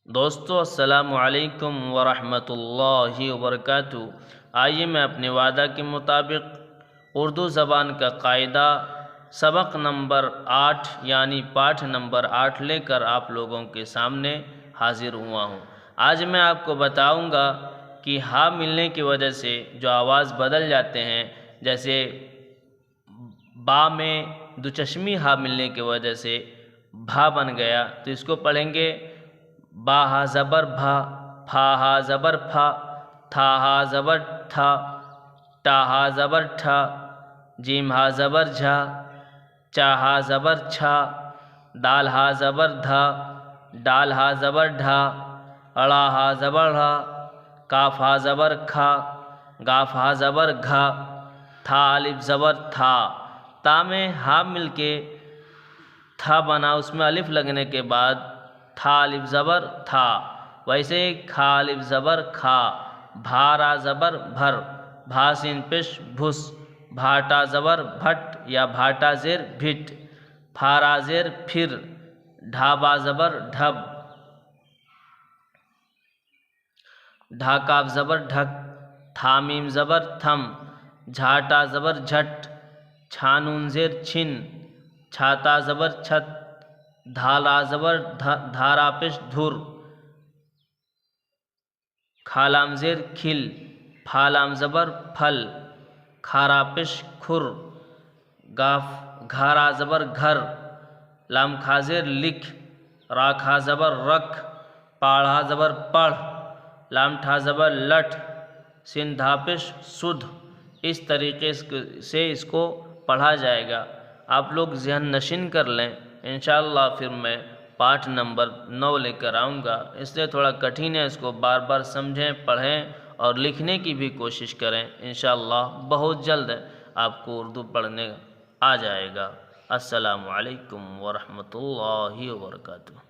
दोस्तों अस्सलामु अलैकुम वरहमतुल्लाहि वबरकातुहू। आइए मैं अपने वादा के मुताबिक उर्दू ज़बान का कायदा सबक नंबर 8 यानी पाठ नंबर 8 लेकर आप लोगों के सामने हाजिर हुआ हूँ। आज मैं आपको बताऊँगा कि हा मिलने की वजह से जो आवाज़ बदल जाते हैं, जैसे बा में दुचश्मी हा मिलने की वजह से भा बन गया, तो इसको पढ़ेंगे बा हा ज़बर भा, फा हा ज़बर फा, था हा ज़बर था, टा हा ज़बर ठा, जीम हा ज़बर झा, चा हा ज़बर छा, दाल हा ज़बर धा, डाल हा ज़बर ढा, अड़ा हा ज़बर ढ़ा, काफ हा ज़बर खा, गाफ हा ज़बर घा, था अलिफ ज़बर था। ता में हा मिलके था बना, उसमें अलिफ लगने के बाद था अलिफ ज़बर था। वैसे खा अलिफ ज़बर खा, भारा ज़बर भर, भा सिन पेश भुस, भाटा ज़बर भट या भाटा ज़ेर भिट, फारा ज़ेर फिर, ढाबा ज़बर ढब, ढाकाफ ज़बर ढक, थामीम ज़बर थम, झाटा ज़बर झट, छानून ज़ेर छिन, छाता ज़बर छत, धाला ज़बर धारा पेश धुर, खालाम ज़ेर खिल, फालाम ज़बर फल, खारा पेश खुर, गाफ घारा ज़बर घर, लाम खा ज़ेर लिख, रा खा ज़बर रख, पाढ़ा ज़बर पढ़, लाम ठा ज़बर लठ, सिन धा पेश सुध। इस तरीके से इसको पढ़ा जाएगा। आप लोग ज़हन नशीन कर लें। इंशाअल्लाह फिर मैं पाठ नंबर 9 लेकर आऊँगा। इसलिए थोड़ा कठिन है, इसको बार बार समझें, पढ़ें और लिखने की भी कोशिश करें। इंशाअल्लाह बहुत जल्द आपको उर्दू पढ़ने आ जाएगा। अस्सलामु अलैकुम वरहमतुल्लाहि वबरकातुहू।